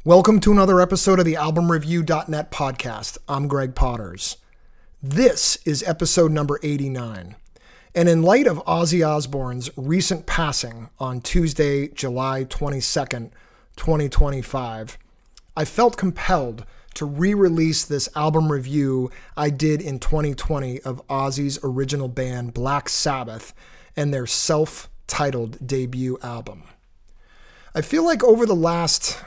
Welcome to another episode of the AlbumReview.net podcast. I'm Greg Potters. This is episode number 89. And in light of Ozzy Osbourne's recent passing on Tuesday, July 22nd, 2025, I felt compelled to re-release this album review I did in 2020 of Ozzy's original band Black Sabbath and their self-titled debut album. I feel like over the last,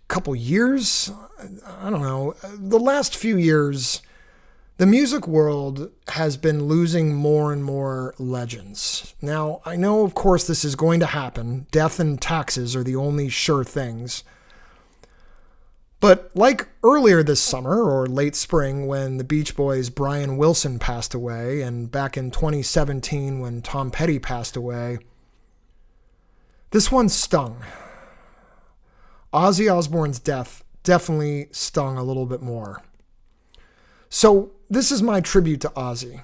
couple years, the last few years, the music world has been losing more and more legends. Now, I know, of course, this is going to happen. Death and taxes are the only sure things. But like earlier this summer or late spring when the Beach Boys' Brian Wilson passed away, and back in 2017 when Tom Petty passed away, this one stung. Ozzy Osbourne's death definitely stung a little bit more. So this is my tribute to Ozzy.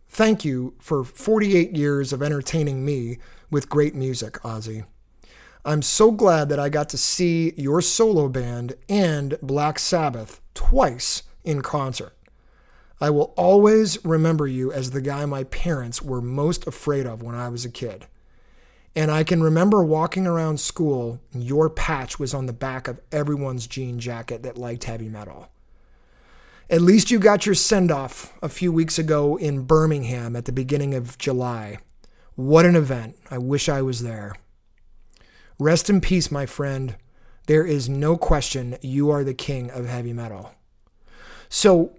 Thank you for 48 years of entertaining me with great music, Ozzy. I'm so glad that I got to see your solo band and Black Sabbath twice in concert. I will always remember you as the guy my parents were most afraid of when I was a kid. And I can remember walking around school and your patch was on the back of everyone's jean jacket that liked heavy metal. At least you got your send-off a few weeks ago in Birmingham at the beginning of July. What an event. I wish I was there. Rest in peace, my friend. There is no question you are the king of heavy metal. So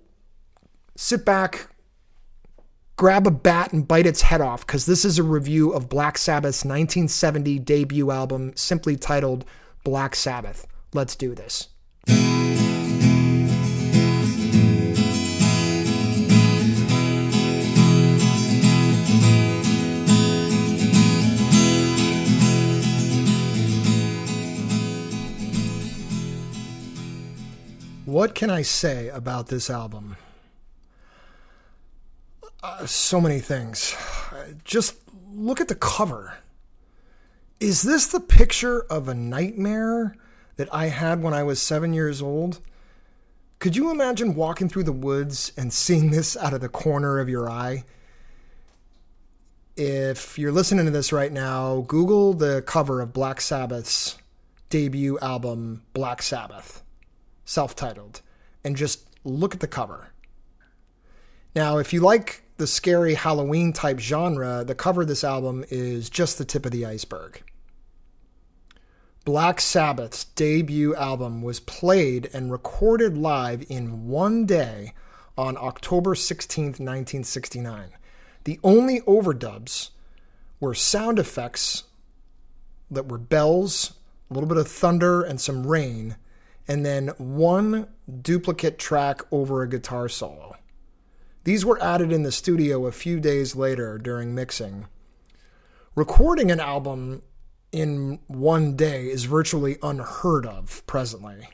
sit back, grab a bat and bite its head off, because this is a review of Black Sabbath's 1970 debut album, simply titled Black Sabbath. Let's do this. What can I say about this album? So many things. Just look at the cover. Is this the picture of a nightmare that I had when I was 7 years old? Could you imagine walking through the woods and seeing this out of the corner of your eye? If you're listening to this right now, Google the cover of Black Sabbath's debut album, Black Sabbath, self-titled, and just look at the cover. Now, if you like the scary Halloween type genre, the cover of this album is just the tip of the iceberg. Black Sabbath's debut album was played and recorded live in one day on October 16th, 1969. The only overdubs were sound effects that were bells, a little bit of thunder, and some rain, and then one duplicate track over a guitar solo. These were added in the studio a few days later during mixing. Recording an album in one day is virtually unheard of presently.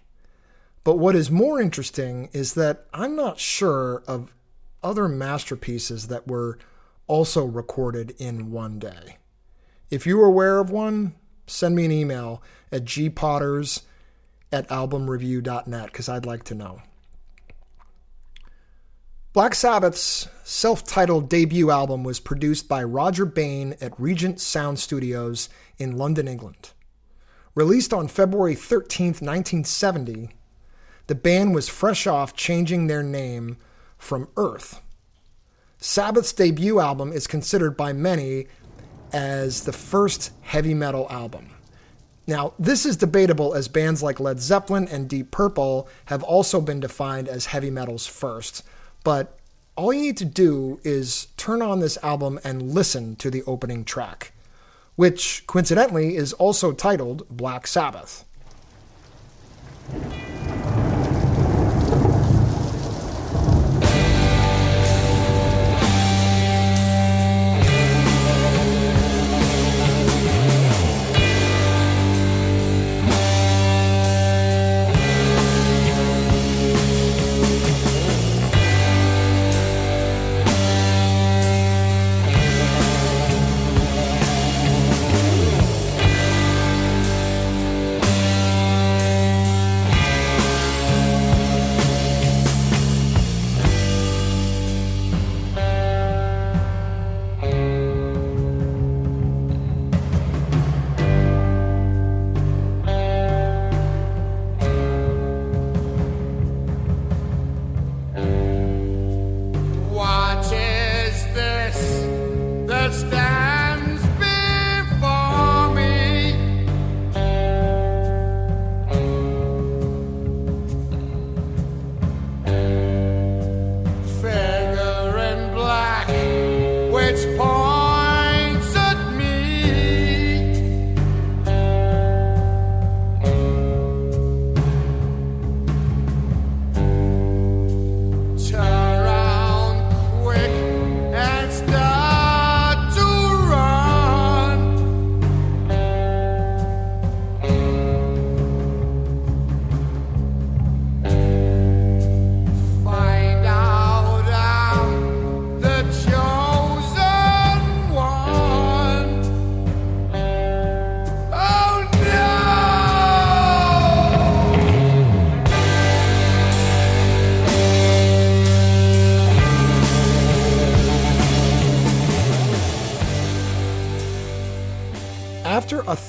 But what is more interesting is that I'm not sure of other masterpieces that were also recorded in one day. If you are aware of one, send me an email at gpotters@albumreview.net because I'd like to know. Black Sabbath's self-titled debut album was produced by Roger Bain at Regent Sound Studios in London, England. Released on February 13th, 1970, the band was fresh off changing their name from Earth. Sabbath's debut album is considered by many as the first heavy metal album. Now, this is debatable as bands like Led Zeppelin and Deep Purple have also been defined as heavy metal's first. But all you need to do is turn on this album and listen to the opening track, which coincidentally is also titled Black Sabbath.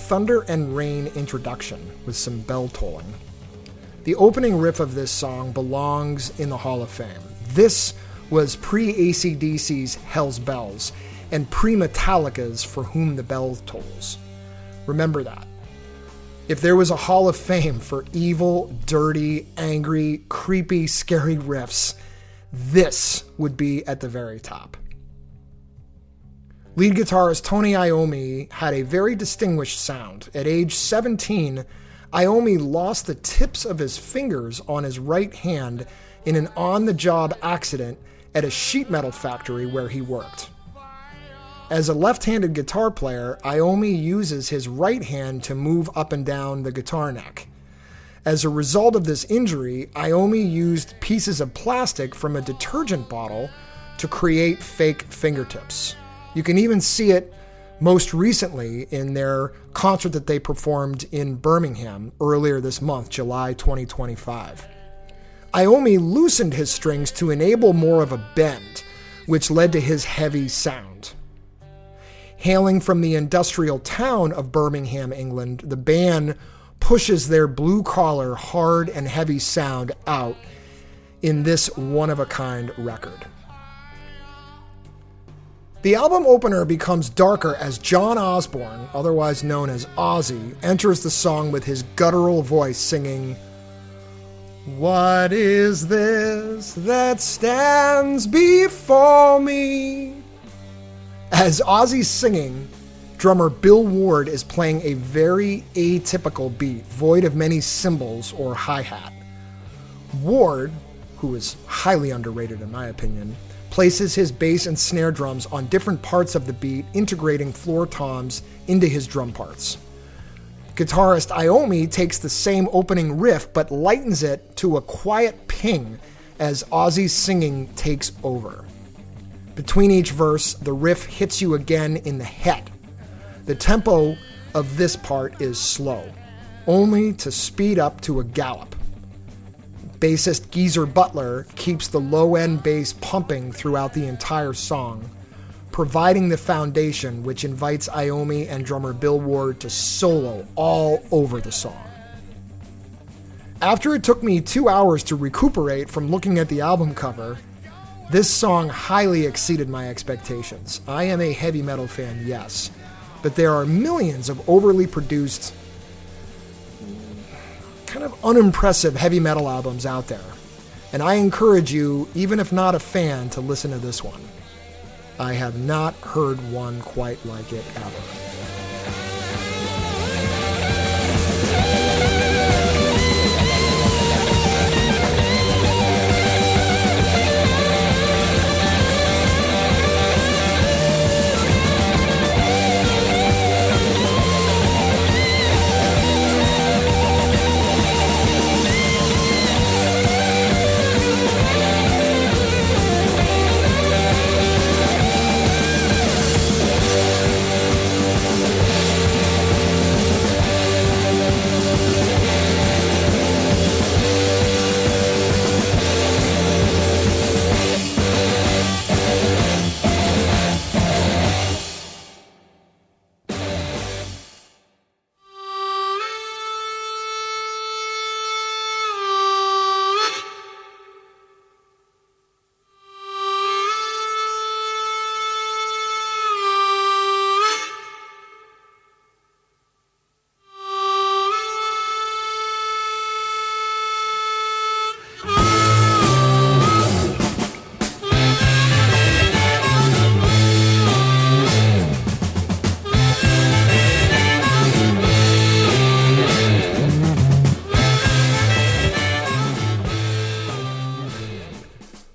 thunder and rain introduction with some bell tolling. The opening riff of this song belongs in the Hall of Fame. This was pre-AC/DC's Hell's Bells and pre-Metallica's For Whom the Bell Tolls. Remember that. If there was a Hall of Fame for evil, dirty, angry, creepy, scary riffs, this would be at the very top. Lead guitarist Tony Iommi had a very distinguished sound. At age 17, Iommi lost the tips of his fingers on his right hand in an on-the-job accident at a sheet metal factory where he worked. As a left-handed guitar player, Iommi uses his right hand to move up and down the guitar neck. As a result of this injury, Iommi used pieces of plastic from a detergent bottle to create fake fingertips. You can even see it most recently in their concert that they performed in Birmingham earlier this month, July 2025. Iommi loosened his strings to enable more of a bend, which led to his heavy sound. Hailing from the industrial town of Birmingham, England, the band pushes their blue-collar, hard and heavy sound out in this one-of-a-kind record. The album opener becomes darker as John Osbourne, otherwise known as Ozzy, enters the song with his guttural voice singing, "What is this that stands before me?" As Ozzy's singing, drummer Bill Ward is playing a very atypical beat, void of many cymbals or hi-hat. Ward, who is highly underrated in my opinion, places his bass and snare drums on different parts of the beat, integrating floor toms into his drum parts. Guitarist Iommi takes the same opening riff but lightens it to a quiet ping as Ozzy's singing takes over. Between each verse, the riff hits you again in the head. The tempo of this part is slow, only to speed up to a gallop. Bassist Geezer Butler keeps the low-end bass pumping throughout the entire song, providing the foundation which invites Iommi and drummer Bill Ward to solo all over the song. After it took me 2 hours to recuperate from looking at the album cover, this song highly exceeded my expectations. I am a heavy metal fan, yes, but there are millions of overly produced, kind of unimpressive heavy metal albums out there, and I encourage you, even if not a fan, to listen to this one. I have not heard one quite like it ever.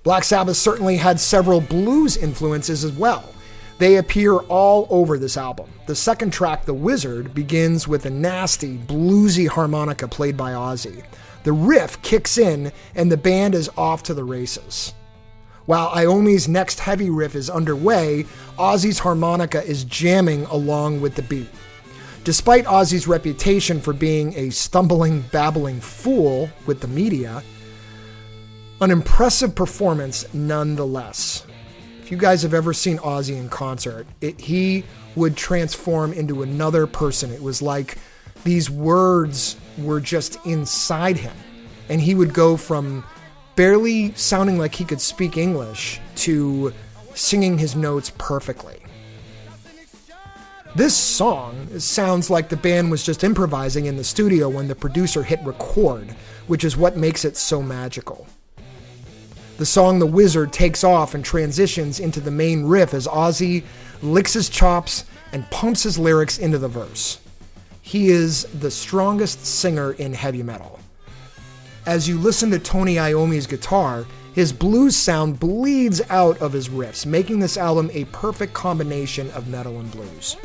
Black Sabbath certainly had several blues influences as well. They appear all over this album. The second track, The Wizard, begins with a nasty, bluesy harmonica played by Ozzy. The riff kicks in and the band is off to the races. While Iommi's next heavy riff is underway, Ozzy's harmonica is jamming along with the beat. Despite Ozzy's reputation for being a stumbling, babbling fool with the media, an impressive performance nonetheless. If If you guys have ever seen Ozzy in concert, he would transform into another person. It was like these words were just inside him. And he would go from barely sounding like he could speak English to singing his notes perfectly. This song sounds like the band was just improvising in the studio when the producer hit record, which is what makes it so magical. The song The Wizard takes off and transitions into the main riff as Ozzy licks his chops and pumps his lyrics into the verse. He is the strongest singer in heavy metal. As you listen to Tony Iommi's guitar, his blues sound bleeds out of his riffs, making this album a perfect combination of metal and blues.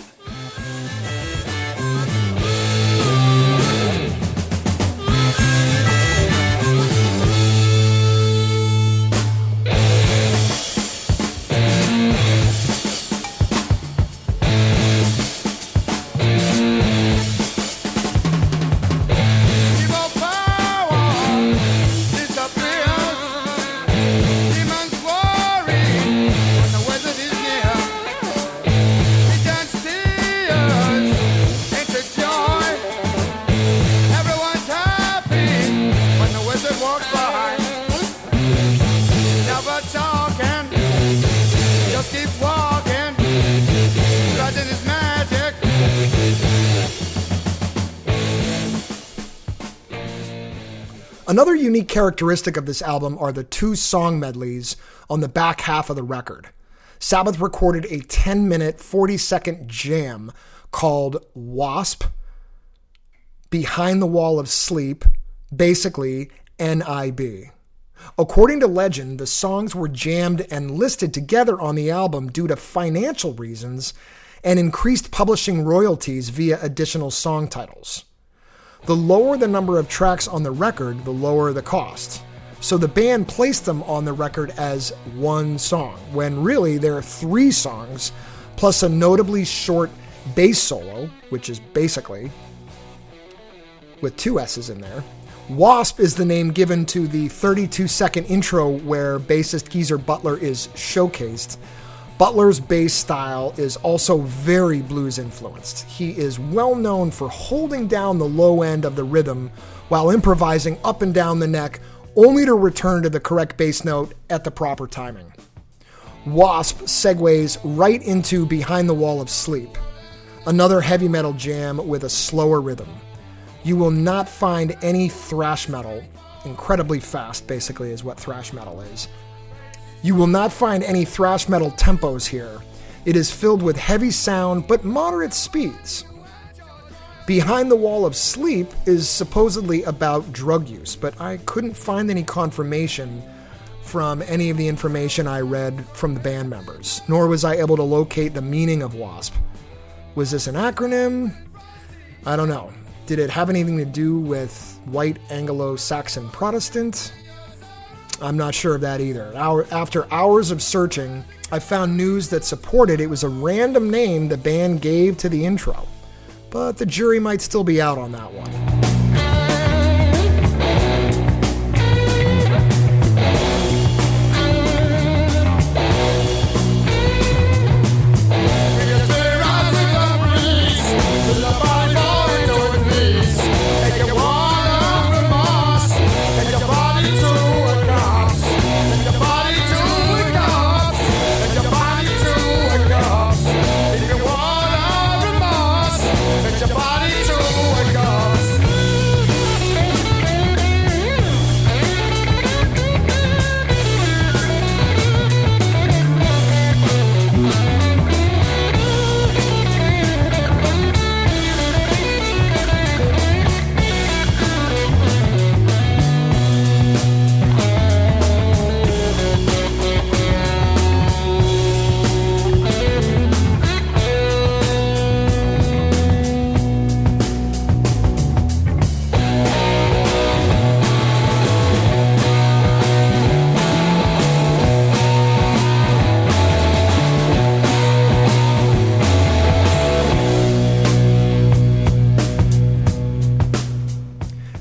Another unique characteristic of this album are the 2 song medleys on the back half of the record. Sabbath recorded a 10-minute, 40-second jam called Wasp, Behind the Wall of Sleep, basically NIB. According to legend, the songs were jammed and listed together on the album due to financial reasons and increased publishing royalties via additional song titles. The lower the number of tracks on the record, the lower the cost. So the band placed them on the record as 1 song, when really there are 3 songs, plus a notably short bass solo, which is basically, with 2 S's in there. Wasp is the name given to the 32-second intro where bassist Geezer Butler is showcased. Butler's bass style is also very blues influenced. He is well known for holding down the low end of the rhythm while improvising up and down the neck, only to return to the correct bass note at the proper timing. Wasp segues right into Behind the Wall of Sleep, another heavy metal jam with a slower rhythm. You will not find any thrash metal, incredibly fast basically is what thrash metal is. You will not find any thrash metal tempos here. It is filled with heavy sound but moderate speeds. Behind the Wall of Sleep is supposedly about drug use, but I couldn't find any confirmation from any of the information I read from the band members, nor was I able to locate the meaning of WASP. Was this an acronym? I don't know. Did it have anything to do with white Anglo-Saxon Protestant? I'm not sure of that either. After hours of searching, I found news that supported it was a random name the band gave to the intro. But the jury might still be out on that one.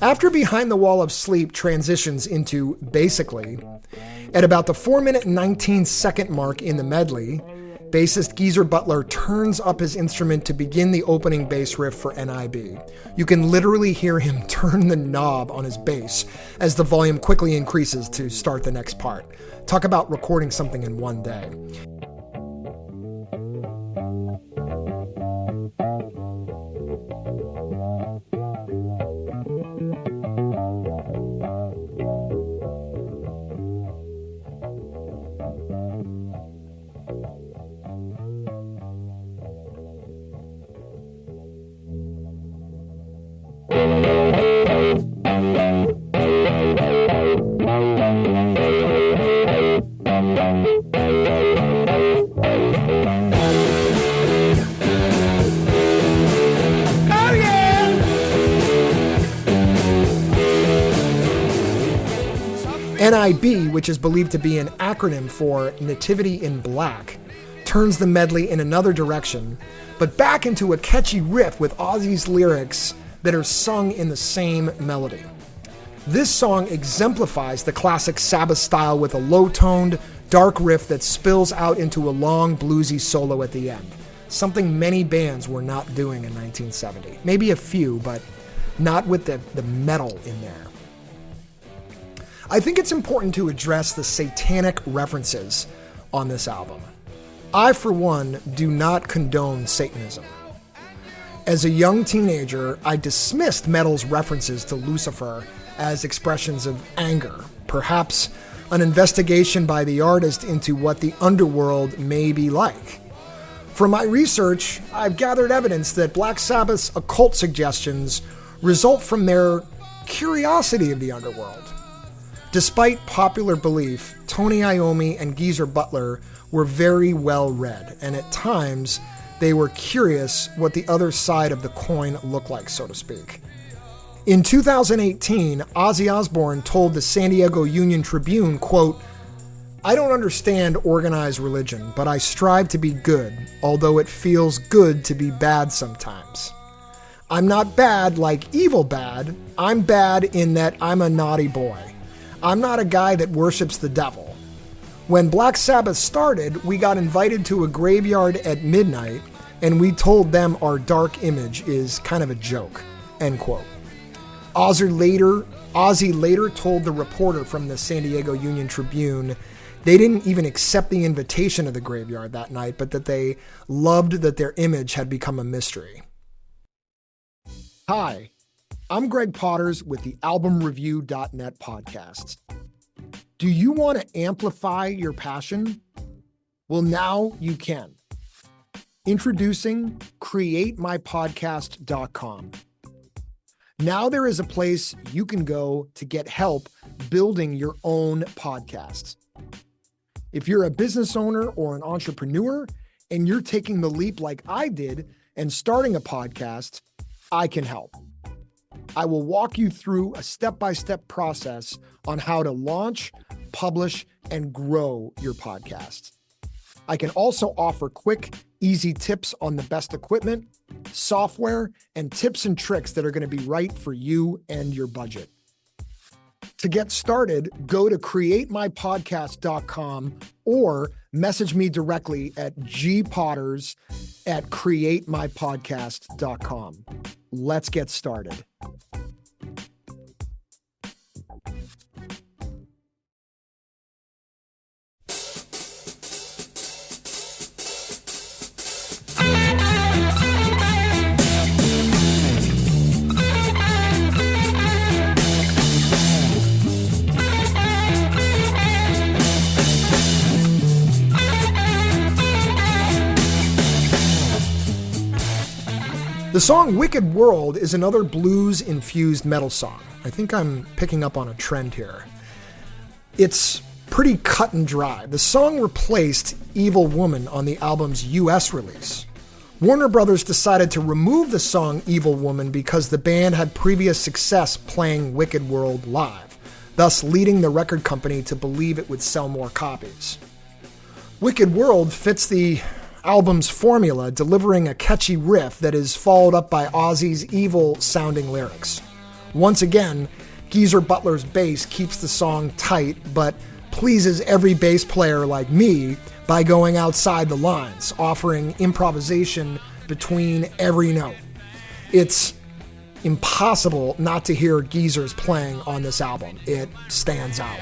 After Behind the Wall of Sleep transitions into Basically, At about the 4-minute and 19-second mark in the medley, bassist Geezer Butler turns up his instrument to begin the opening bass riff for NIB. You can literally hear him turn the knob on his bass as the volume quickly increases to start the next part. Talk about recording something in one day. NIB, which is believed to be an acronym for Nativity in Black, turns the medley in another direction, but back into a catchy riff with Ozzy's lyrics that are sung in the same melody. This song exemplifies the classic Sabbath style with a low-toned, dark riff that spills out into a long, bluesy solo at the end, something many bands were not doing in 1970. Maybe a few, but not with the metal in there. I think it's important to address the satanic references on this album. I, for one, do not condone Satanism. As a young teenager, I dismissed metal's references to Lucifer as expressions of anger, perhaps an investigation by the artist into what the underworld may be like. From my research, I've gathered evidence that Black Sabbath's occult suggestions result from their curiosity of the underworld. Despite popular belief, Tony Iommi and Geezer Butler were very well read, and at times they were curious what the other side of the coin looked like, so to speak. In 2018, Ozzy Osbourne told the San Diego Union-Tribune, quote, "I don't understand organized religion, but I strive to be good, although it feels good to be bad sometimes. I'm not bad like evil bad, I'm bad in that I'm a naughty boy. I'm not a guy that worships the devil. When Black Sabbath started, we got invited to a graveyard at midnight, and we told them our dark image is kind of a joke," end quote. Ozzy later told the reporter from the San Diego Union-Tribune they didn't even accept the invitation to the graveyard that night, but that they loved that their image had become a mystery. Hi, I'm Greg Potters with the AlbumReview.net podcast. Do you want to amplify your passion? Well, now you can. Introducing CreateMyPodcast.com. Now there is a place you can go to get help building your own podcast. If you're a business owner or an entrepreneur and you're taking the leap like I did and starting a podcast, I can help. I will walk you through a step-by-step process on how to launch, publish, and grow your podcast. I can also offer quick, easy tips on the best equipment, software, and tips and tricks that are going to be right for you and your budget. To get started, go to createmypodcast.com or message me directly at gpotters@createmypodcast.com. Let's get started. The song Wicked World is another blues-infused metal song. I think I'm picking up on a trend here. It's pretty cut and dry. The song replaced Evil Woman on the album's US release. Warner Brothers decided to remove the song Evil Woman because the band had previous success playing Wicked World live, thus leading the record company to believe it would sell more copies. Wicked World fits the album's formula, delivering a catchy riff that is followed up by Ozzy's evil-sounding lyrics. Once again, Geezer Butler's bass keeps the song tight, but pleases every bass player like me by going outside the lines, offering improvisation between every note. It's impossible not to hear geezers playing on this album. It stands out.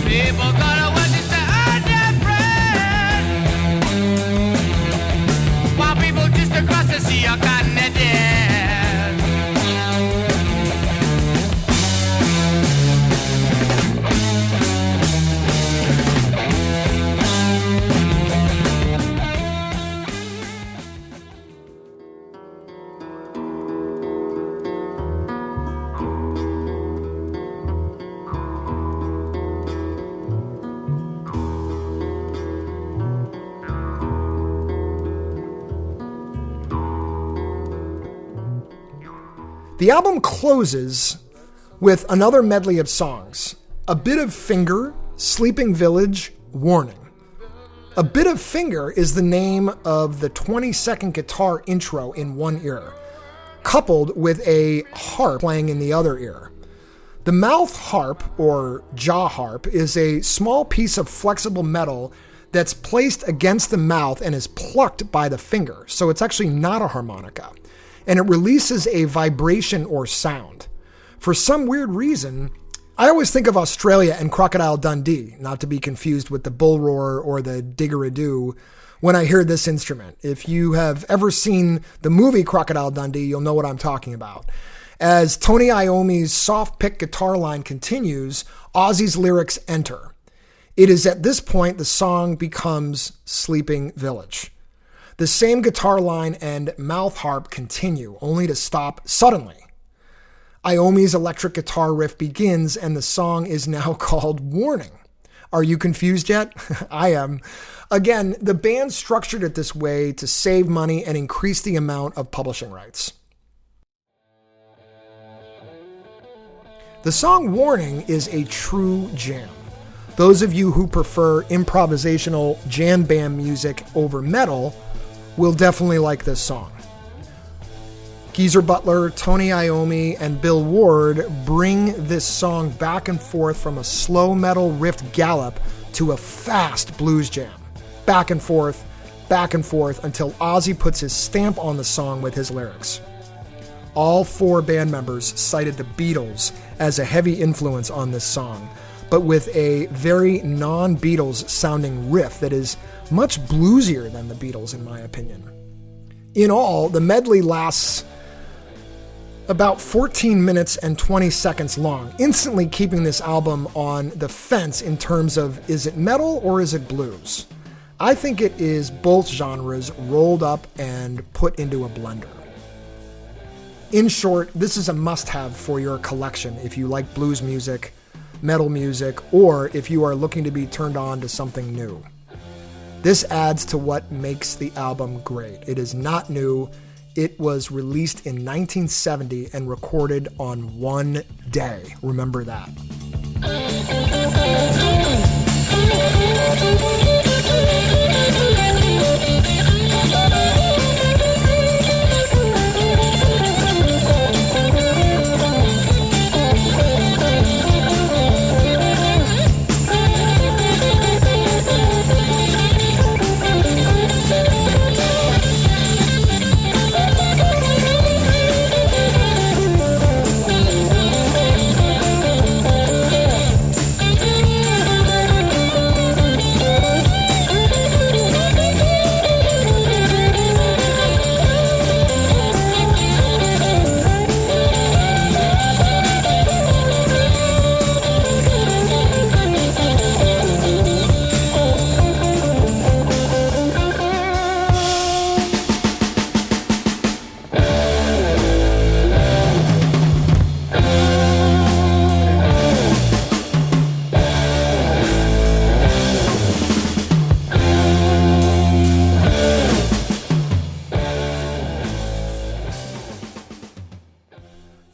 People gonna want to say, oh, dear friend. While people just across the sea are cutting it dead. The album closes with another medley of songs. A Bit of Finger, Sleeping Village, Warning. A Bit of Finger is the name of the 20-second guitar intro in one ear, coupled with a harp playing in the other ear. The mouth harp, or jaw harp, is a small piece of flexible metal that's placed against the mouth and is plucked by the finger, so it's actually not a harmonica. And it releases a vibration or sound. For some weird reason, I always think of Australia and Crocodile Dundee, not to be confused with the bull roar or the didgeridoo, when I hear this instrument. If you have ever seen the movie Crocodile Dundee, you'll know what I'm talking about. As Tony Iommi's soft pick guitar line continues, Ozzy's lyrics enter. It is at this point the song becomes Sleeping Village. The same guitar line and mouth harp continue, only to stop suddenly. Iommi's electric guitar riff begins, and the song is now called Warning. Are you confused yet? I am. Again, the band structured it this way to save money and increase the amount of publishing rights. The song Warning is a true jam. Those of you who prefer improvisational jam band music over metal will definitely like this song. Geezer Butler, Tony Iommi, and Bill Ward bring this song back and forth from a slow metal riff gallop to a fast blues jam. Back and forth until Ozzy puts his stamp on the song with his lyrics. All four band members cited the Beatles as a heavy influence on this song, but with a very non-Beatles sounding riff that is much bluesier than the Beatles, in my opinion. In all, the medley lasts about 14 minutes and 20 seconds long, instantly keeping this album on the fence in terms of, is it metal or is it blues? I think it is both genres rolled up and put into a blender. In short, this is a must-have for your collection if you like blues music, metal music, or if you are looking to be turned on to something new. This adds to what makes the album great. It is not new. It was released in 1970 and recorded on one day. Remember that.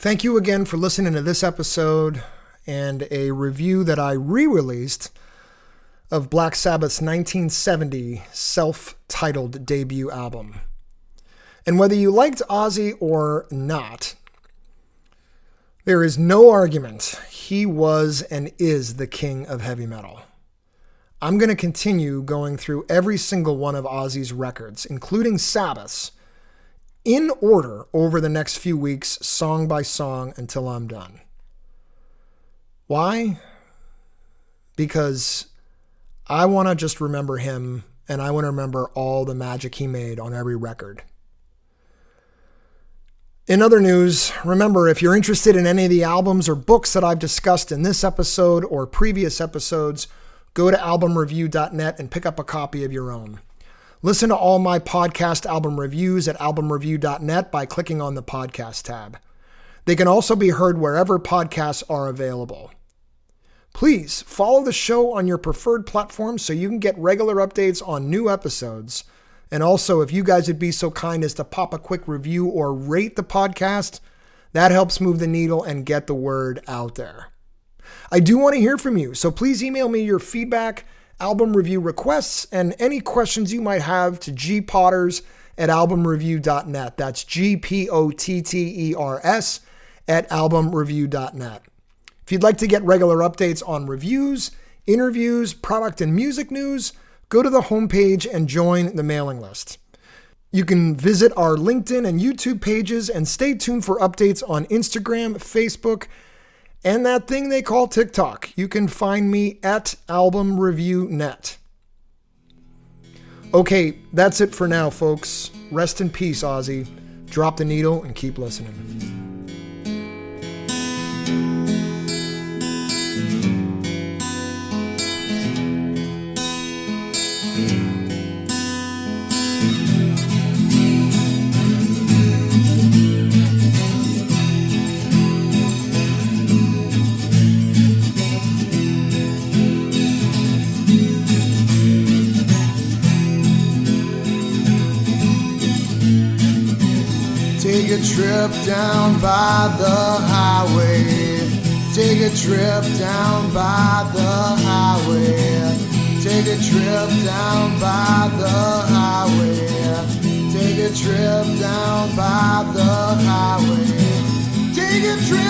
Thank you again for listening to this episode and a review that I re-released of Black Sabbath's 1970 self-titled debut album. And whether you liked Ozzy or not, There is no argument. He was and is the king of heavy metal. I'm going to continue going through every single one of Ozzy's records, including Sabbath's, in order over the next few weeks, song by song, until I'm done. Why? Because I want to just remember him, and I want to remember all the magic he made on every record. In other news, remember, if you're interested in any of the albums or books that I've discussed in this episode or previous episodes, go to albumreview.net and pick up a copy of your own. Listen to all my podcast album reviews at albumreview.net by clicking on the podcast tab. They can also be heard wherever podcasts are available. Please follow the show on your preferred platform so you can get regular updates on new episodes. And also, if you guys would be so kind as to pop a quick review or rate the podcast, that helps move the needle and get the word out there. I do want to hear from you, so please email me your feedback, album review requests, and any questions you might have to gpotters@albumreview.net. That's GPOTTERS @albumreview.net. If you'd like to get regular updates on reviews, interviews, product and music news, go to the homepage and join the mailing list. You can visit our LinkedIn and YouTube pages and stay tuned for updates on Instagram, Facebook, and that thing they call TikTok. You can find me at albumreviewnet. Okay, that's it for now, folks. Rest in peace, Ozzy. Drop the needle and keep listening. Take a trip down by the highway. Take a trip down by the highway. Take a trip down by the highway. Take a trip down by the highway. Take a trip